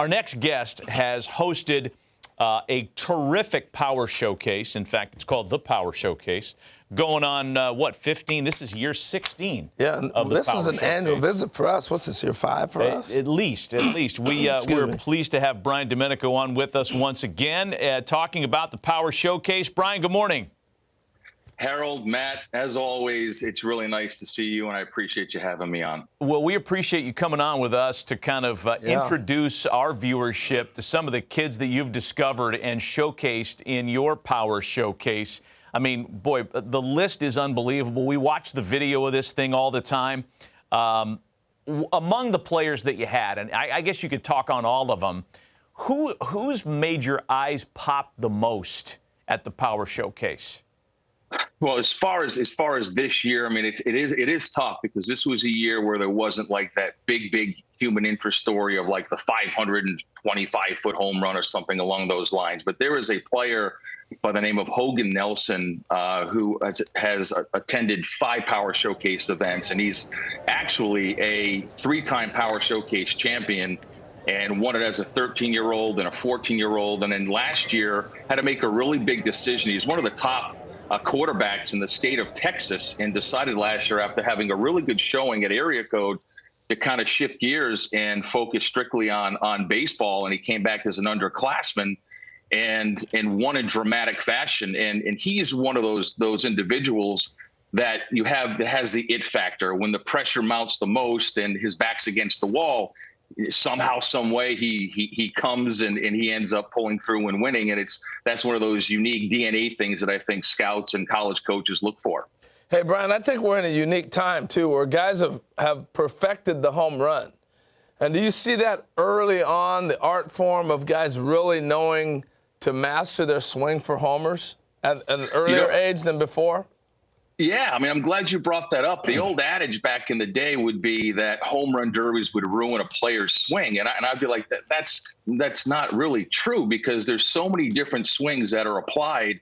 Our next guest has hosted a terrific power showcase. In fact, it's called the Power Showcase. Going on, 15? This is year 16. Yeah, of the this Power is an Showcase. annual visit for us. What's this, year 5 for us? At least. We're pleased to have Brian Domenico on with us once again, talking about the Power Showcase. Brian, good morning. Harold, Matt, as always, it's really nice to see you, and I appreciate you having me on. Well, we appreciate you coming on with us to kind of introduce our viewership to some of the kids that you've discovered and showcased in your Power Showcase. I mean, boy, the list is unbelievable. We watch the video of this thing all the time. Among the players that you had, and I guess you could talk on all of them, who's made your eyes pop the most at the Power Showcase? Well, as far as this year, I mean, it is tough because this was a year where there wasn't like that big human interest story of like the 525-foot home run or something along those lines. But there is a player by the name of Hogan Nelson who has attended 5 Power Showcase events, and he's actually a 3-time Power Showcase champion and won it as a 13-year-old and a 14-year-old. And then last year had to make a really big decision. He's one of the top quarterbacks in the state of Texas, and decided last year, after having a really good showing at area code, to kind of shift gears and focus strictly on baseball. And he came back as an underclassman and won in dramatic fashion. And he is one of those individuals that you have that has the it factor. When the pressure mounts the most and his back's against the wall, somehow, some way, he comes and he ends up pulling through and winning. And that's one of those unique DNA things that I think scouts and college coaches look for. Hey, Brian, I think we're in a unique time, too, where guys have perfected the home run. And do you see that early on, the art form of guys really knowing to master their swing for homers at an earlier age than before? Yeah, I mean, I'm glad you brought that up. The old adage back in the day would be that home run derbies would ruin a player's swing. And I'd be like, that's not really true, because there's so many different swings that are applied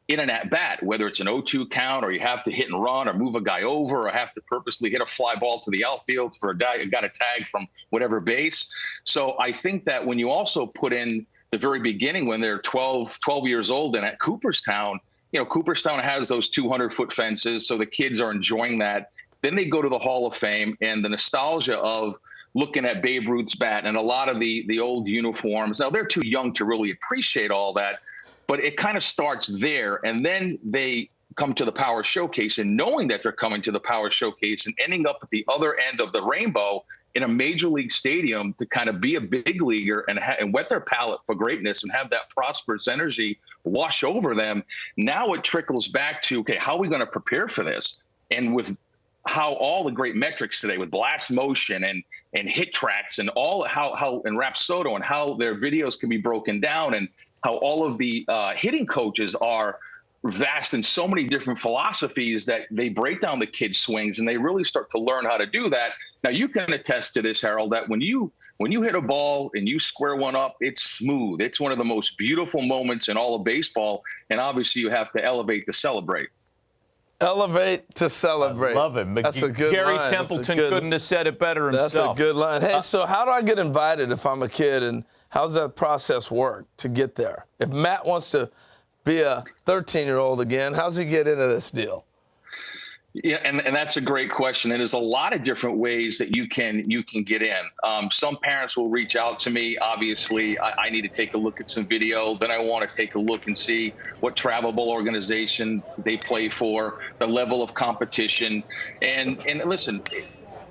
in an at-bat, whether it's an 0-2 count, or you have to hit and run, or move a guy over, or have to purposely hit a fly ball to the outfield for a guy who got a tag from whatever base. So I think that when you also put in the very beginning, when they're 12 years old and at Cooperstown, Cooperstown has those 200-foot fences, so the kids are enjoying that. Then they go to the Hall of Fame, and the nostalgia of looking at Babe Ruth's bat and a lot of the old uniforms. Now, they're too young to really appreciate all that, but it kind of starts there. And then they come to the Power Showcase, and knowing that they're coming to the Power Showcase and ending up at the other end of the rainbow in a major league stadium to kind of be a big leaguer and whet their palate for greatness and have that prosperous energy wash over them. Now it trickles back to, okay, how are we going to prepare for this? And with how all the great metrics today with blast motion and hit tracks and all how and Rapsodo and how their videos can be broken down, and how all of the hitting coaches are vast in so many different philosophies that they break down the kids' swings, and they really start to learn how to do that. Now, you can attest to this, Harold, that when you hit a ball and you square one up, it's smooth. It's one of the most beautiful moments in all of baseball, and obviously you have to elevate to celebrate. Elevate to celebrate. I love it. That's a good Gary line. Templeton couldn't have said it better himself. That's a good line. Hey, so how do I get invited if I'm a kid, and how's that process work to get there? If Matt wants to be a 13-year-old again, how's he get into this deal? Yeah, and that's a great question. And there's a lot of different ways that you can get in. Some parents will reach out to me. Obviously, I need to take a look at some video. Then I want to take a look and see what travelable organization they play for, the level of competition. And listen,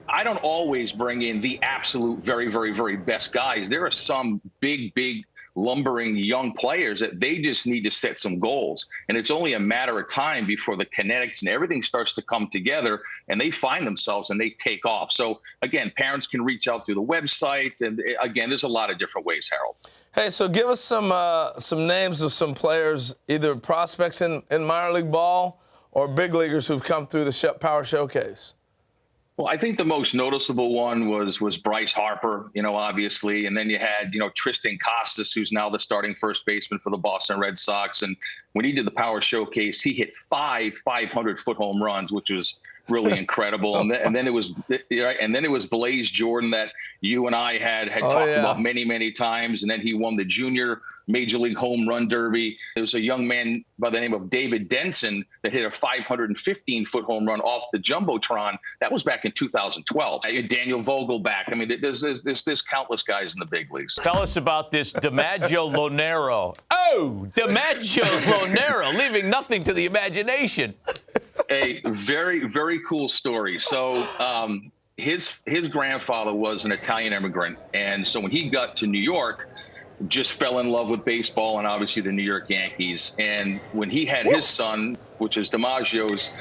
I don't always bring in the absolute very, very, very best guys. There are some big lumbering young players that they just need to set some goals. And it's only a matter of time before the kinetics and everything starts to come together, and they find themselves and they take off. So again, parents can reach out through the website. And again, there's a lot of different ways, Harold. Hey, so give us some names of some players, either prospects in minor league ball or big leaguers who've come through the Power Showcase. Well, I think the most noticeable one was Bryce Harper, obviously. And then you had, Tristan Costas, who's now the starting first baseman for the Boston Red Sox. And when he did the Power Showcase, he hit 5 500-foot home runs, which was really incredible. And then it was Blaze Jordan that you and I had talked about many times. And then he won the junior Major League Home Run Derby. There was a young man by the name of David Denson that hit a 515-foot home run off the Jumbotron. That was back in 2012. Daniel Vogelback. I mean, there's countless guys in the big leagues. Tell us about this DiMaggio Lonero. Oh, DiMaggio Lonero, leaving nothing to the imagination. A very, very cool story. So his grandfather was an Italian immigrant. And so when he got to New York, just fell in love with baseball and obviously the New York Yankees. And when he had his son, which is DiMaggio's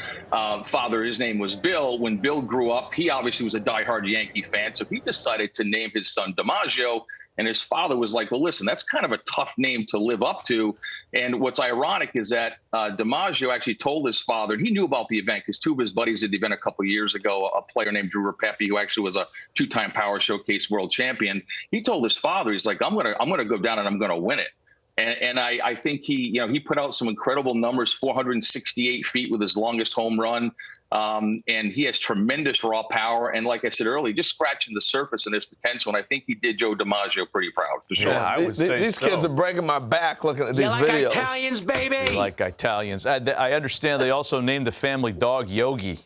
father, his name was Bill. When Bill grew up, he obviously was a diehard Yankee fan. So he decided to name his son DiMaggio. And his father was like, well, listen, that's kind of a tough name to live up to. And what's ironic is that DiMaggio actually told his father, and he knew about the event because two of his buddies at the event a couple of years ago, a player named Drew Repepe, who actually was a two-time Power Showcase world champion. He told his father, he's like, I'm gonna go down and I'm gonna win it. And I think he put out some incredible numbers, 468 feet with his longest home run. And he has tremendous raw power. And like I said earlier, just scratching the surface and his potential. And I think he did Joe DiMaggio pretty proud, for sure. Yeah, I would say these kids are breaking my back looking at these videos. Italians, baby. Like Italians. I understand they also named the family dog Yogi.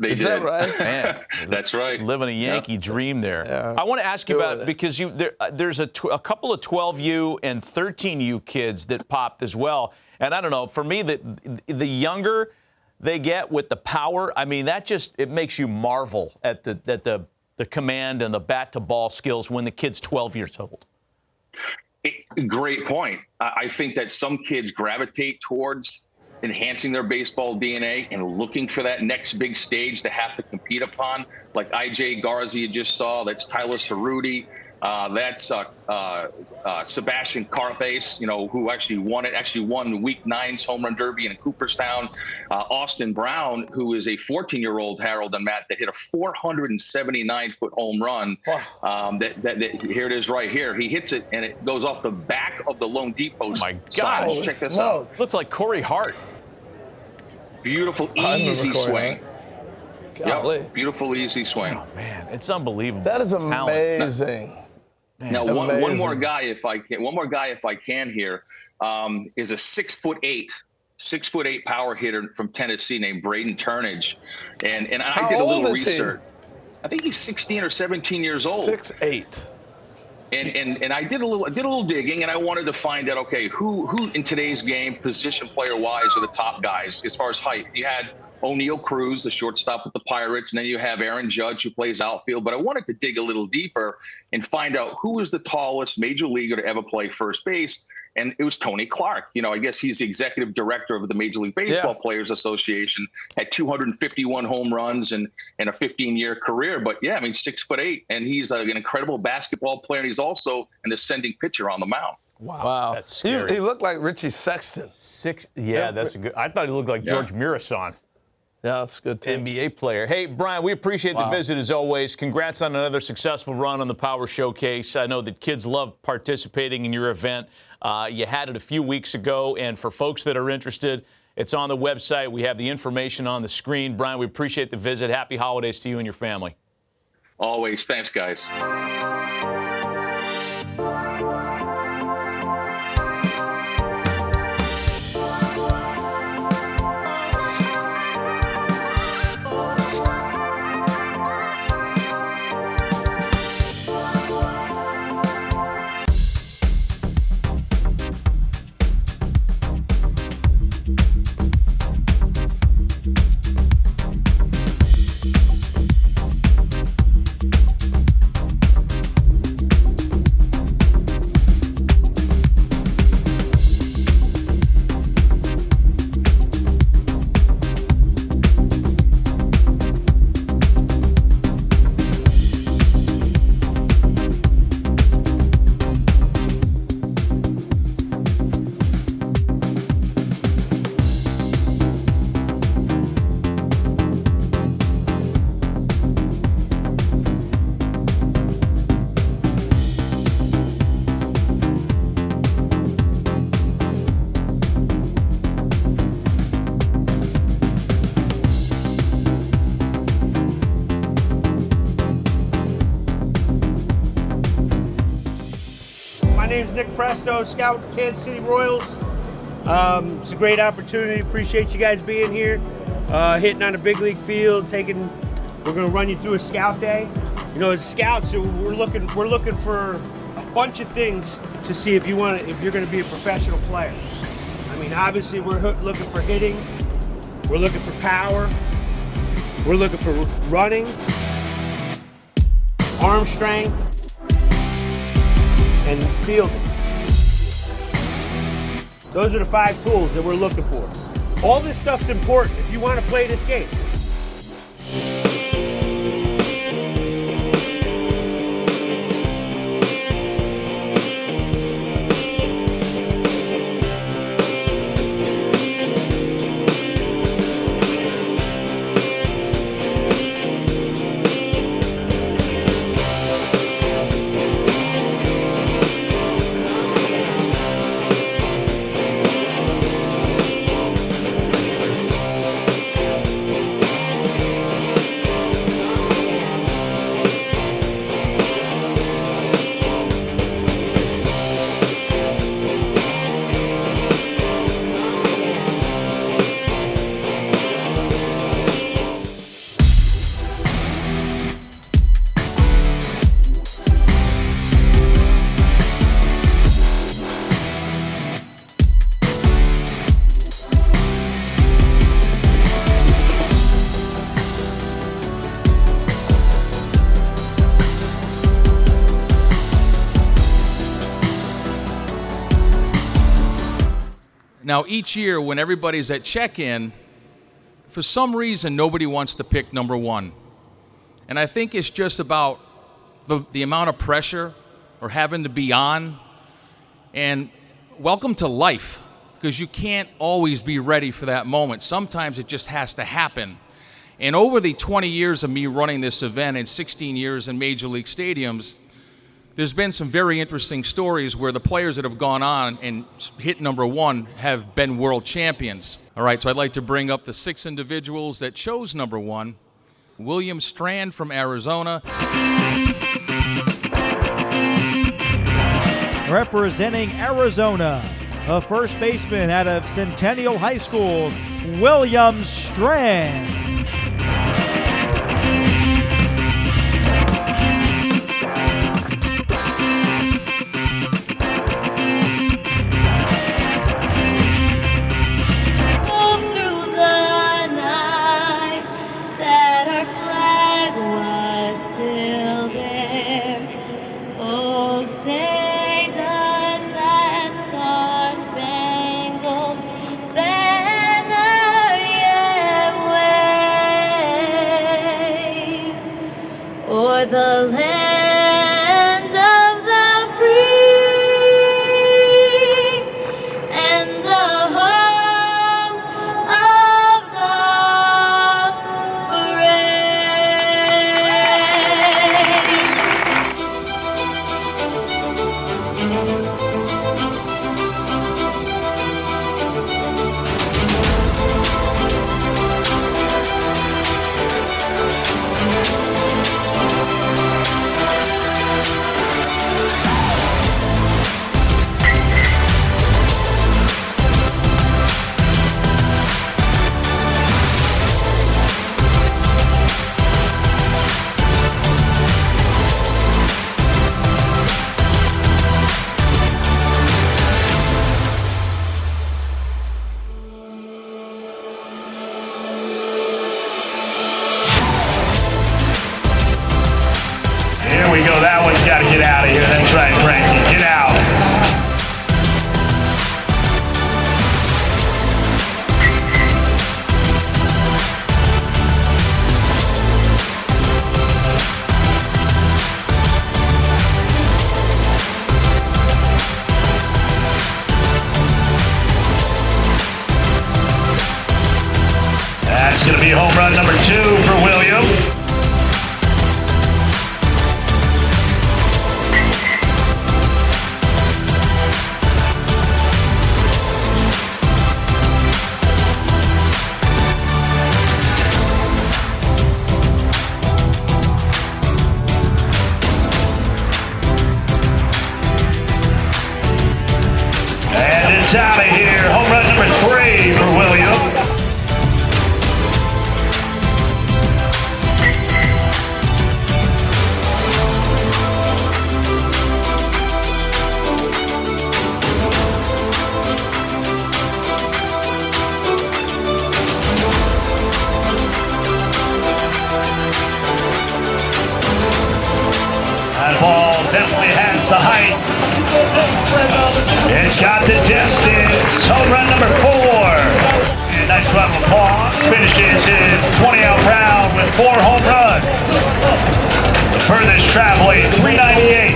Is that right? Man, that's right. Living a Yankee dream there. Yeah. I want to ask you about, because there's a couple of 12U and 13U kids that popped as well. And I don't know, for me, the younger they get with the power, I mean, it makes you marvel at the command and the bat to ball skills when the kid's 12 years old. Great point. I think that some kids gravitate towards enhancing their baseball DNA and looking for that next big stage to have to compete upon, like IJ Garza you just saw. That's Tyler Cerruti. That's Sebastian Carthace, who actually won Week 9's Home Run Derby in Cooperstown. Austin Brown, who is a 14-year-old, Harold and Matt, that hit a 479-foot home run. Wow. Here it is right here. He hits it, and it goes off the back of the loanDepot sign. Check this out. Looks like Corey Hart. Beautiful, easy swing. Yep. Beautiful, easy swing. Oh, man, it's unbelievable. That is amazing. Now, one more guy, if I can here, is a 6'8" power hitter from Tennessee named Braden Turnage, and I did a little research. I think he's 16 or 17 years old. 6'8". And I did a little digging, and I wanted to find out, okay, who in today's game, position player wise, are the top guys as far as height. You had O'Neal Cruz, the shortstop with the Pirates, and then you have Aaron Judge, who plays outfield. But I wanted to dig a little deeper and find out who was the tallest major leaguer to ever play first base. And it was Tony Clark. I guess he's the executive director of the Major League Baseball Players Association, had 251 home runs and a 15-year career. But, 6'8", and he's an incredible basketball player, and he's also an ascending pitcher on the mound. Wow. That's scary. He looked like Richie Sexton. That's a good. I thought he looked like George Mirasan. Yeah, that's good, too. NBA player. Hey, Brian, we appreciate the visit as always. Congrats on another successful run on the Power Showcase. I know that kids love participating in your event. You had it a few weeks ago, and for folks that are interested, it's on the website. We have the information on the screen. Brian, we appreciate the visit. Happy holidays to you and your family. Always. Thanks, guys. My name's Nick Presto, scout Kansas City Royals. It's a great opportunity. Appreciate you guys being here, hitting on a big league field. We're going to run you through a scout day. You know, as scouts, we're looking for a bunch of things to see if you're going to be a professional player. I mean, obviously, we're looking for hitting. We're looking for power. We're looking for running, arm strength, and fielding. Those are the 5 tools that we're looking for. All this stuff's important if you want to play this game. Now, each year when everybody's at check-in, for some reason, nobody wants to pick number 1. And I think it's just about the amount of pressure or having to be on. And welcome to life, because you can't always be ready for that moment. Sometimes it just has to happen. And over the 20 years of me running this event and 16 years in Major League stadiums, there's been some very interesting stories where the players that have gone on and hit number 1 have been world champions. All right, so I'd like to bring up the 6 individuals that chose number 1. William Strand from Arizona. Representing Arizona, a first baseman out of Centennial High School, William Strand. The land of the free and the home of the Here we go. That one's got to get out of here. That's right, Frankie. Get out. That's going to be home run number 2 for William. It's out of here. Home run number 3 for William. That ball definitely has the height. It's got the distance. Home run number 4. And nice round of applause. Finishes his 20-out round with 4 home runs. The furthest traveling, 398.